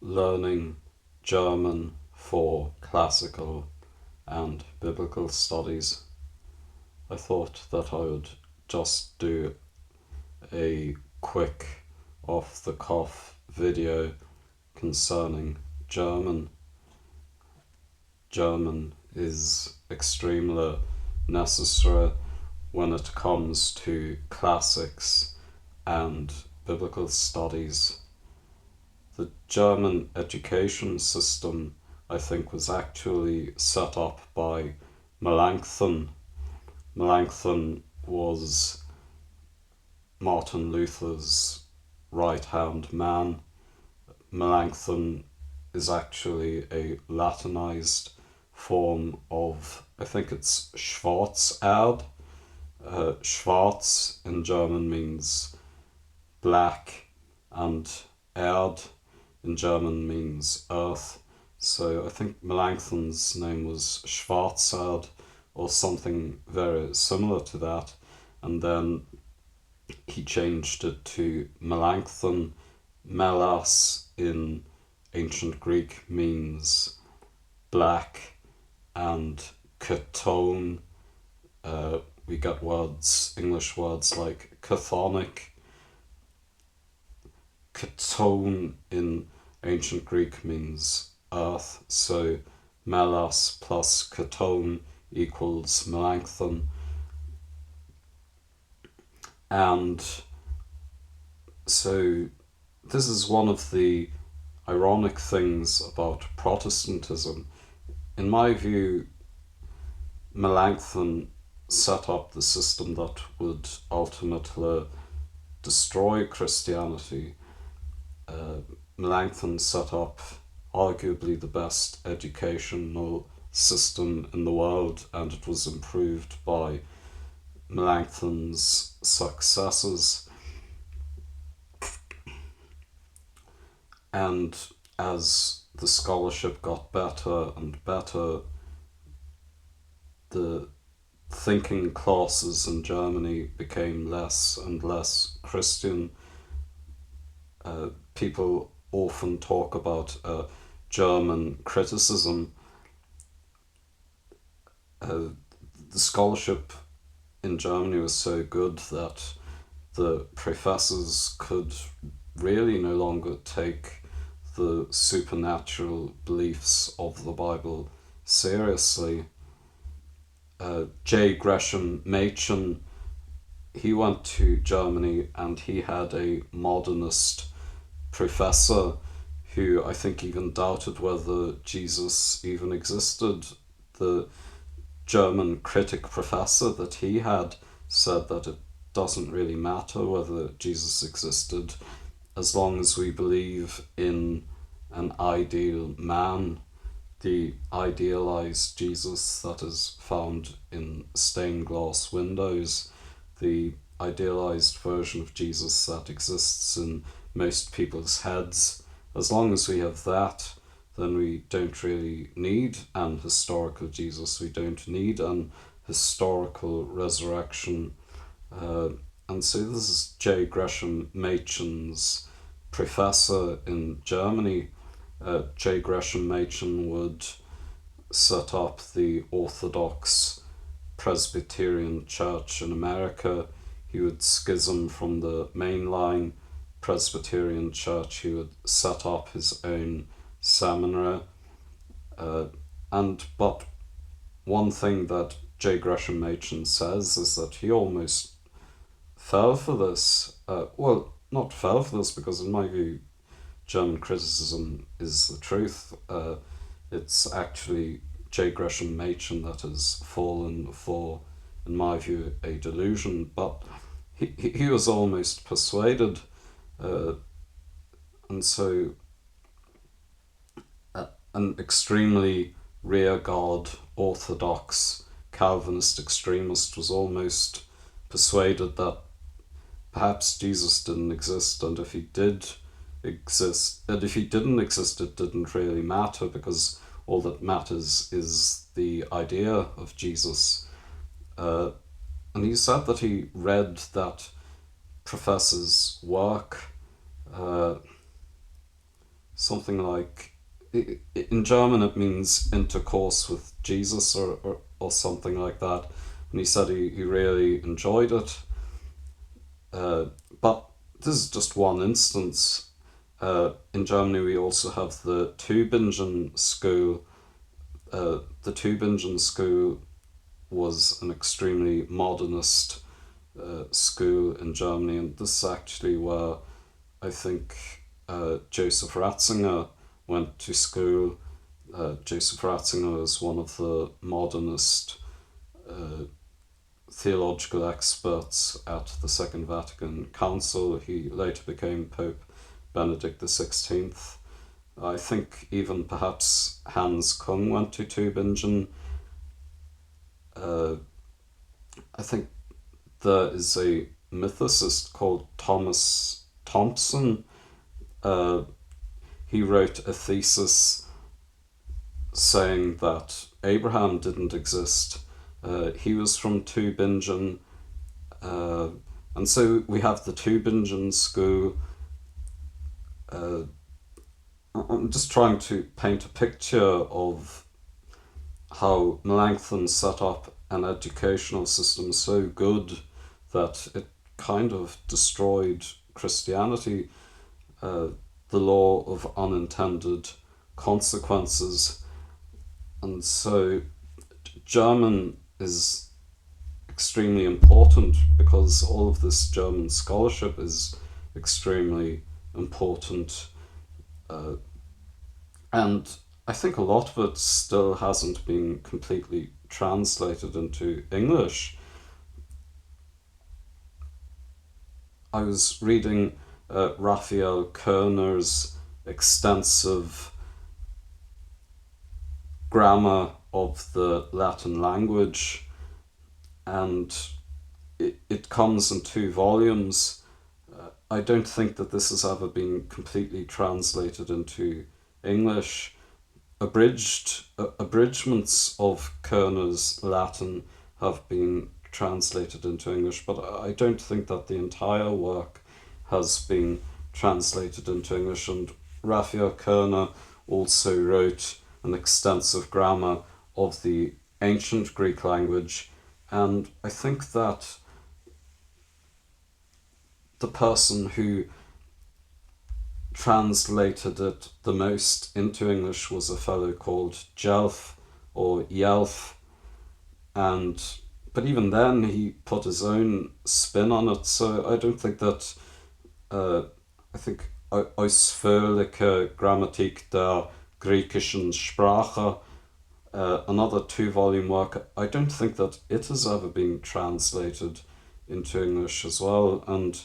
learning German for classical and biblical studies, I thought that I would just do a quick off-the-cuff video concerning German. German is extremely necessary when it comes to classics and biblical studies. The German education system, I think, was actually set up by Melanchthon. Melanchthon was Martin Luther's right-hand man. Melanchthon is actually a Latinized form of, I think it's Schwarzerd. Schwarz in German means black, and Erd in German means earth. So I think Melanchthon's name was Schwarzerd or something very similar to that, and then he changed it to Melanchthon. Melas in ancient Greek means black, and ketone, we get words, English words like chthonic. Ketone in ancient Greek means earth, so melas plus ketone equals Melanchthon. And so this is one of the ironic things about Protestantism. In my view, Melanchthon set up the system that would ultimately destroy Christianity. Melanchthon set up arguably the best educational system in the world, and it was improved by Melanchthon's successors. And as the scholarship got better and better, the thinking classes in Germany became less and less Christian. People often talk about German criticism. The scholarship in Germany was so good that the professors could really no longer take the supernatural beliefs of the Bible seriously. J. Gresham Machen, he went to Germany and he had a modernist professor who I think even doubted whether Jesus even existed. The German critic professor that he had said that it doesn't really matter whether Jesus existed as long as we believe in an ideal man, the idealized Jesus that is found in stained glass windows, the idealized version of Jesus that exists in most people's heads. As long as we have that, then we don't really need an historical Jesus. We don't need an historical resurrection. And so this is J. Gresham Machen's professor in Germany. J. Gresham Machen would set up the Orthodox Presbyterian Church in America. He would schism from the mainline Presbyterian Church. He would set up his own seminary. But one thing that J. Gresham Machen says is that he almost fell for this. Not fell for this, because in my view, German criticism is the truth. It's actually J. Gresham Machen that has fallen for, in my view, a delusion. But he was almost persuaded. And so an extremely rearguard Orthodox Calvinist extremist was almost persuaded that perhaps Jesus didn't exist, and if he did exist, and if he didn't exist, it didn't really matter, because all that matters is the idea of Jesus. And he said that he read that professor's work. something like, in German it means intercourse with Jesus, or something like that. And he said he really enjoyed it. But this is just one instance. In Germany we also have the Tübingen school. The Tübingen school was an extremely modernist school in Germany, and this is actually where I think Joseph Ratzinger went to school. Joseph Ratzinger is one of the modernist theological experts at the Second Vatican Council. He later became Pope Benedict XVI. I think even perhaps Hans Kung went to Tübingen. I think there is a mythicist called Thomas Thompson. He wrote a thesis saying that Abraham didn't exist. He was from Tübingen. And so we have the Tübingen school. I'm just trying to paint a picture of how Melanchthon set up an educational system so good that it kind of destroyed Christianity. The law of unintended consequences. And so German is extremely important because all of this German scholarship is extremely important. And I think a lot of it still hasn't been completely translated into English. I was reading Raphael Kühner's extensive grammar of the Latin language, and it comes in 2 volumes. I don't think that this has ever been completely translated into English. Abridgments of Kühner's Latin have been translated into English, but I don't think that the entire work has been translated into English. And Raphael Kühner also wrote an extensive grammar of the ancient Greek language, and I think that the person who translated it the most into English was a fellow called Jelf, or Yelf, but even then he put his own spin on it, so I don't think that I think Ausführliche Grammatik der griechischen Sprache, another 2-volume work, I don't think that it has ever been translated into English as well. And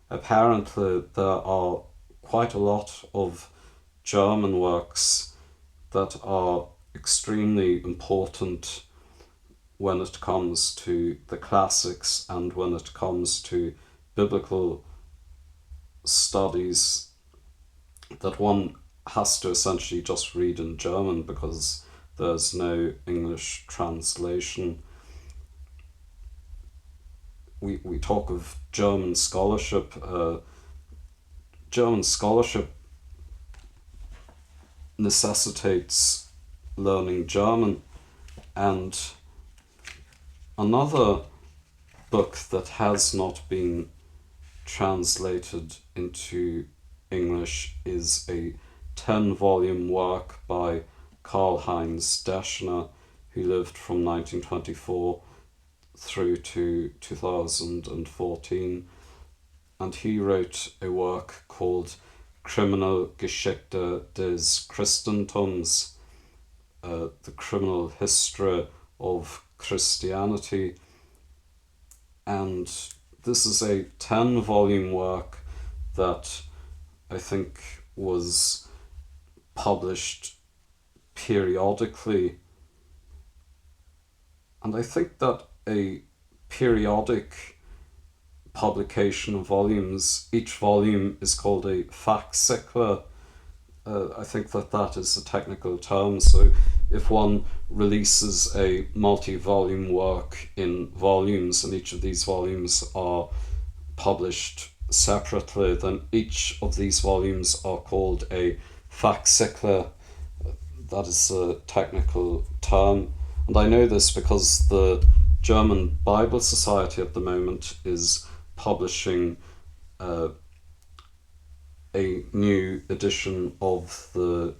apparently there are quite a lot of German works that are extremely important when it comes to the classics and when it comes to biblical studies, that one has to essentially just read in German because there's no English translation. We talk of German scholarship. German scholarship necessitates learning German, and another book that has not been translated into English is a 10-volume work by Karlheinz Deschner, who lived from 1924 through to 2014, and he wrote a work called Kriminalgeschichte des Christentums, the criminal history of Christianity. And this is a 10-volume work that I think was published periodically. And I think that a periodic publication of volumes, each volume is called a fascicle. I think that is a technical term. So if one releases a multi-volume work in volumes, and each of these volumes are published separately, then each of these volumes are called a fascicle, that is a technical term. And I know this because the German Bible Society at the moment is publishing a new edition of the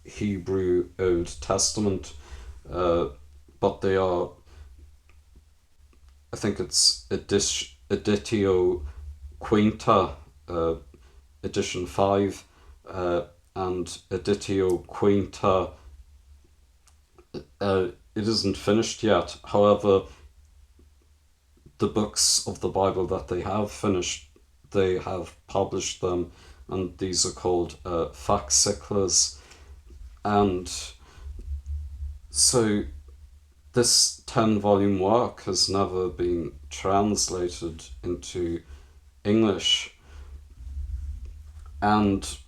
Hebrew Old Testament, but they are, I think it's Editio Quinta, edition 5, and Editio Quinta, it isn't finished yet. However, the books of the Bible that they have finished, they have published them, and these are called fascicles. And so this 10-volume work has never been translated into English, and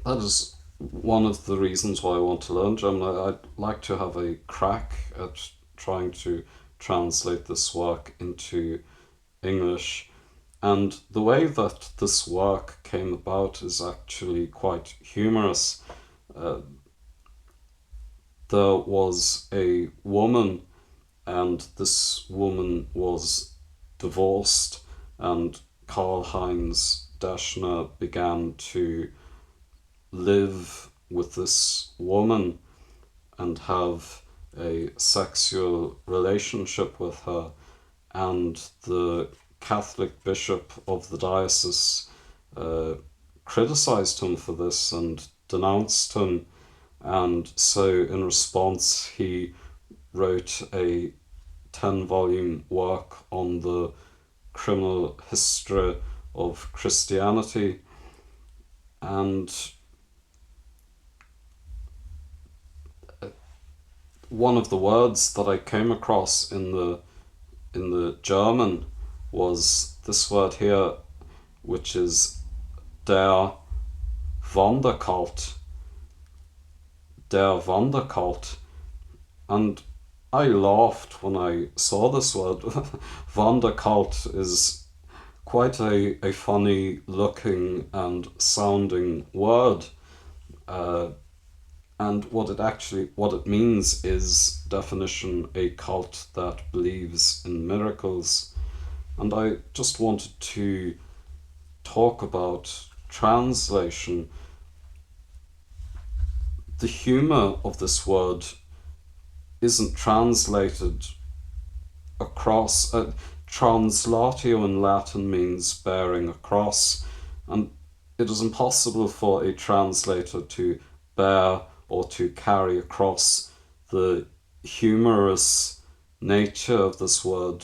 that is one of the reasons why I want to learn German. I'd like to have a crack at trying to translate this work into English. And the way that this work came about is actually quite humorous. There was a woman, and this woman was divorced, and Karlheinz Deschner began to live with this woman and have a sexual relationship with her, and the Catholic bishop of the diocese criticized him for this and denounced him, and so in response he wrote a 10-volume work on the criminal history of Christianity. And one of the words that I came across in the German was this word here, which is der Wunderkult. Der Wunderkult. And I laughed when I saw this word. Wunderkult is quite a funny looking and sounding word. And what it means is, definition, a cult that believes in miracles. And I just wanted to talk about translation. The humor of this word isn't translated across. Translatio in Latin means bearing a cross, and it is impossible for a translator to bear or to carry across the humorous nature of this word.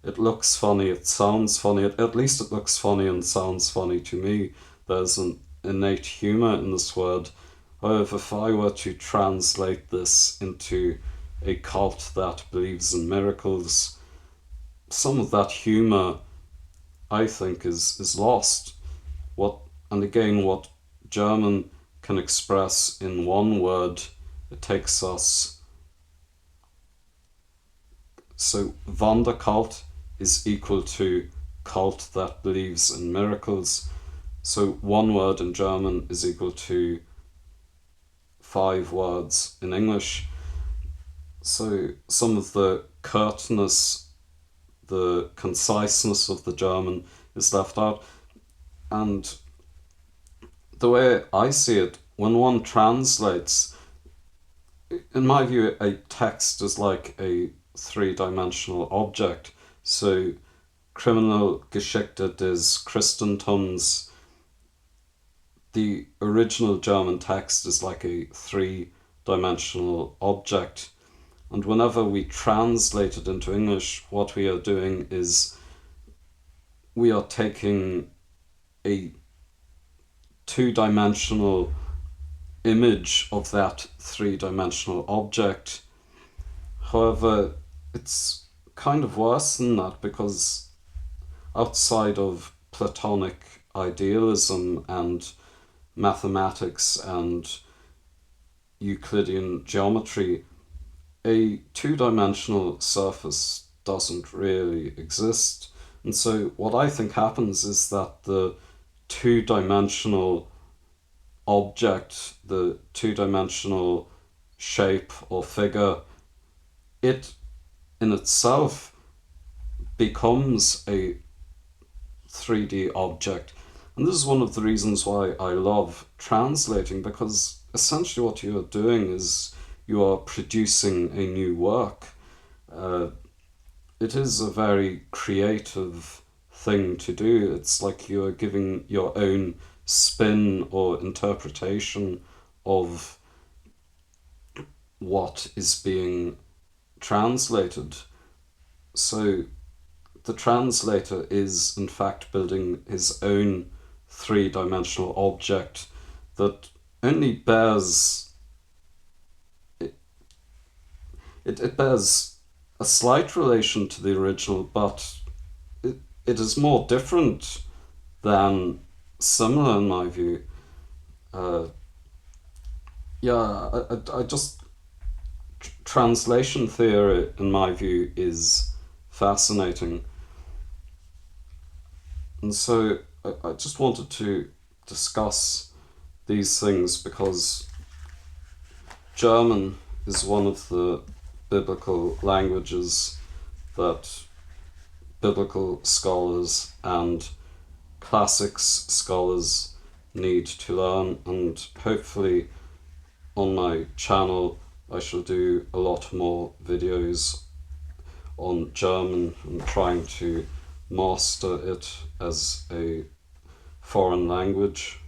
It looks funny, it sounds funny, at least it looks funny and sounds funny to me. There's an innate humor in this word. However, if I were to translate this into a cult that believes in miracles, some of that humor, I think, is lost. What German can express in one word, it takes us. So Wunderkult is equal to cult that believes in miracles. So one word in German is equal to 5 words in English. So some of the curtness, the conciseness of the German is left out. And the way I see it, when one translates, in my view, a text is like a 3-dimensional object. So Kriminalgeschichte des Christentums, the original German text is like a 3-dimensional object. And whenever we translate it into English, what we are doing is we are taking a 2-dimensional image of that 3-dimensional object. However, it's kind of worse than that, because outside of Platonic idealism and mathematics and Euclidean geometry, a 2-dimensional surface doesn't really exist. And so what I think happens is that the 2-dimensional object, the two-dimensional shape or figure, it in itself becomes a 3D object. And this is one of the reasons why I love translating, because essentially what you are doing is you are producing a new work. It is a very creative thing to do. It's like you are giving your own spin or interpretation of what is being translated. So the translator is in fact building his own three-dimensional object that only bears it bears a slight relation to the original, but it is more different than similar in my view. I just translation theory in my view is fascinating, and so I just wanted to discuss these things because German is one of the biblical languages that biblical scholars and classics scholars need to learn, and hopefully on my channel I shall do a lot more videos on German and trying to master it as a foreign language.